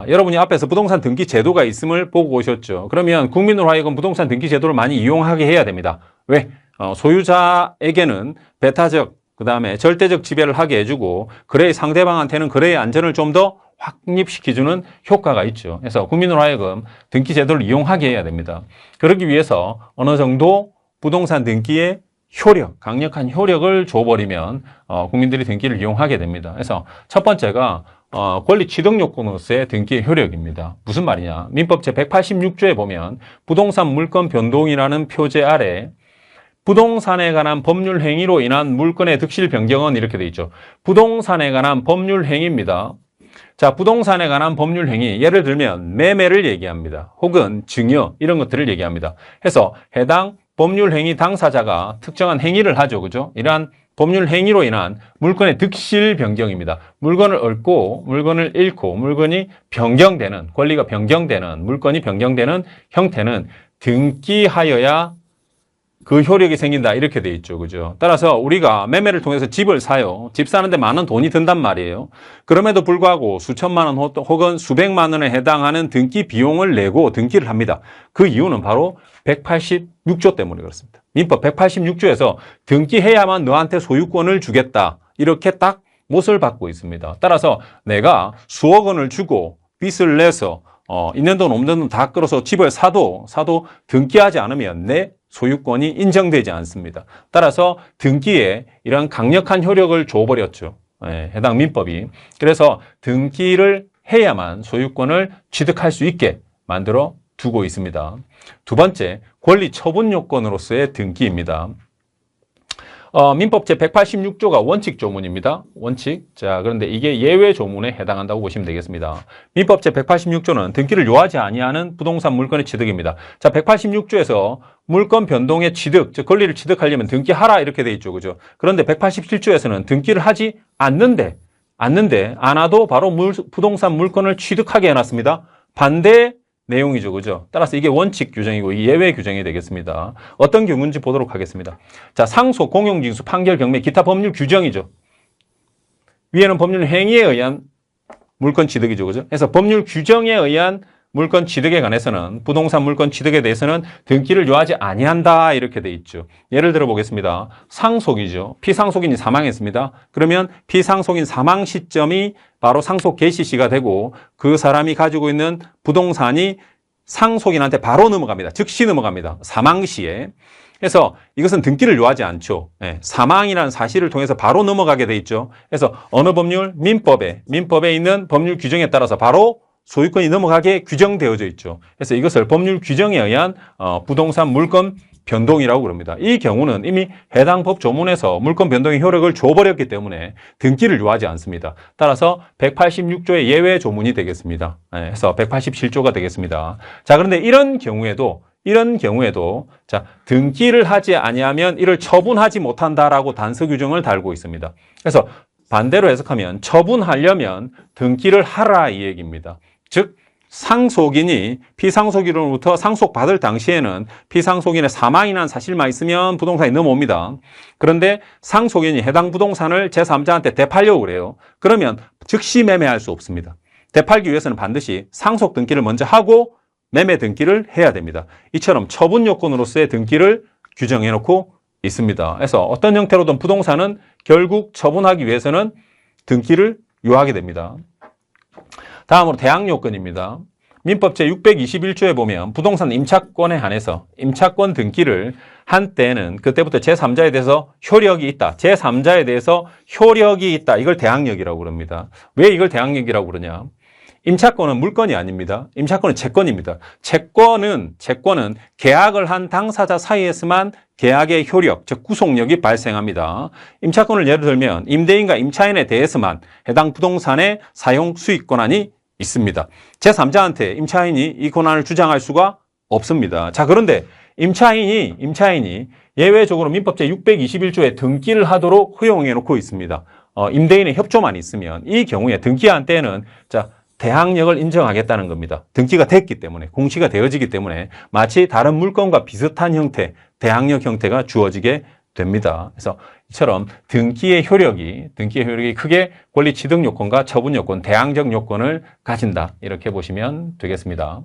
여러분이 앞에서 부동산 등기 제도가 있음을 보고 오셨죠. 그러면 국민으로 하여금 부동산 등기 제도를 많이 이용하게 해야 됩니다. 왜? 소유자에게는 배타적, 그 다음에 절대적 지배를 하게 해주고 거래의 상대방한테는 거래의 안전을 좀 더 확립시켜주는 효과가 있죠. 그래서 국민으로 하여금 등기 제도를 이용하게 해야 됩니다. 그러기 위해서 어느 정도 부동산 등기의 효력, 강력한 효력을 줘버리면 국민들이 등기를 이용하게 됩니다. 그래서 첫 번째가 권리 취득 요건으로서의 등기의 효력입니다. 무슨 말이냐? 민법 제186조에 보면 부동산 물건 변동이라는 표제 아래 부동산에 관한 법률 행위로 인한 물건의 득실 변경은 이렇게 돼 있죠. 부동산에 관한 법률 행위입니다. 자, 부동산에 관한 법률 행위, 예를 들면 매매를 얘기합니다. 혹은 증여 이런 것들을 얘기합니다. 해서 해당 법률 행위 당사자가 특정한 행위를 하죠. 그죠? 이러한 법률 행위로 인한 물건의 득실 변경입니다. 물건을 얻고 물건을 잃고 물건이 변경되는, 권리가 변경되는, 물건이 변경되는 형태는 등기하여야 그 효력이 생긴다 이렇게 돼 있죠. 그죠? 따라서 우리가 매매를 통해서 집을 사요. 집 사는데 많은 돈이 든단 말이에요. 그럼에도 불구하고 수천만 원 혹은 수백만 원에 해당하는 등기 비용을 내고 등기를 합니다. 그 이유는 바로 186조 때문에 그렇습니다. 민법 186조에서 등기해야만 너한테 소유권을 주겠다. 이렇게 딱 못을 받고 있습니다. 따라서 내가 수억 원을 주고 빚을 내서 있는 돈 없는 돈 다 끌어서 집을 사도 등기하지 않으면 내 소유권이 인정되지 않습니다. 따라서 등기에 이런 강력한 효력을 줘버렸죠. 해당 민법이. 그래서 등기를 해야만 소유권을 취득할 수 있게 만들어 두고 있습니다. 두 번째, 권리 처분 요건으로서의 등기입니다. 민법 제186조가 원칙 조문입니다. 원칙. 자, 그런데 이게 예외 조문에 해당한다고 보시면 되겠습니다. 민법 제186조는 등기를 요하지 아니하는 부동산 물건의 취득입니다. 자, 186조에서 물건 변동의 취득, 즉 권리를 취득하려면 등기하라 이렇게 돼 있죠. 그죠? 그런데 187조에서는 등기를 하지 않는데 안 하도 바로 부동산 물건을 취득하게 해놨습니다. 반대 내용이죠. 그죠? 따라서 이게 원칙 규정이고 이게 예외 규정이 되겠습니다. 어떤 경우인지 보도록 하겠습니다. 자, 상속, 공용징수, 판결, 경매, 기타 법률 규정이죠. 위에는 법률 행위에 의한 물건 취득이죠. 그죠? 그래서 법률 규정에 의한 물건 취득에 관해서는 부동산 물건 취득에 대해서는 등기를 요하지 아니한다 이렇게 돼 있죠. 예를 들어 보겠습니다. 상속이죠. 피상속인이 사망했습니다. 그러면 피상속인 사망 시점이 바로 상속 개시 시가 되고 그 사람이 가지고 있는 부동산이 상속인한테 바로 넘어갑니다. 즉시 넘어갑니다. 사망 시에. 그래서 이것은 등기를 요하지 않죠. 사망이라는 사실을 통해서 바로 넘어가게 돼 있죠. 그래서 어느 법률? 민법에 있는 법률 규정에 따라서 바로 소유권이 넘어가게 규정되어져 있죠. 그래서 이것을 법률 규정에 의한 부동산 물건 변동이라고 그럽니다. 이 경우는 이미 해당 법 조문에서 물건 변동의 효력을 줘버렸기 때문에 등기를 요하지 않습니다. 따라서 186조의 예외 조문이 되겠습니다. 그래서 187조가 되겠습니다. 자, 그런데 이런 경우에도 자, 등기를 하지 아니하면 이를 처분하지 못한다라고 단서 규정을 달고 있습니다. 그래서 반대로 해석하면 처분하려면 등기를 하라 이 얘기입니다. 즉 상속인이 피상속인으로부터 상속받을 당시에는 피상속인의 사망이 난 사실만 있으면 부동산이 넘어옵니다. 그런데 상속인이 해당 부동산을 제3자한테 되팔려고 그래요. 그러면 즉시 매매할 수 없습니다. 되팔기 위해서는 반드시 상속 등기를 먼저 하고 매매 등기를 해야 됩니다. 이처럼 처분 요건으로서의 등기를 규정해 놓고 있습니다. 그래서 어떤 형태로든 부동산은 결국 처분하기 위해서는 등기를 요하게 됩니다. 다음으로 대항 요건입니다. 민법 제621조에 보면 부동산 임차권에 한해서 임차권 등기를 한 때는 그때부터 제3자에 대해서 효력이 있다. 제3자에 대해서 효력이 있다. 이걸 대항력이라고 그럽니다. 왜 이걸 대항력이라고 그러냐? 임차권은 물건이 아닙니다. 임차권은 채권입니다. 채권은 계약을 한 당사자 사이에서만 계약의 효력, 즉 구속력이 발생합니다. 임차권을 예를 들면 임대인과 임차인에 대해서만 해당 부동산의 사용 수익 권한이 있습니다. 제3자한테 임차인이 이 권한을 주장할 수가 없습니다. 자, 그런데 임차인이 예외적으로 민법 제621조에 등기를 하도록 허용해 놓고 있습니다. 임대인의 협조만 있으면 이 경우에 등기한 때는 자, 대항력을 인정하겠다는 겁니다. 등기가 됐기 때문에, 공시가 되어지기 때문에 마치 다른 물건과 비슷한 형태, 대항력 형태가 주어지게 됩니다. 그래서 이처럼 등기의 효력이 크게 권리 취득 요건과 처분 요건, 대항적 요건을 가진다. 이렇게 보시면 되겠습니다.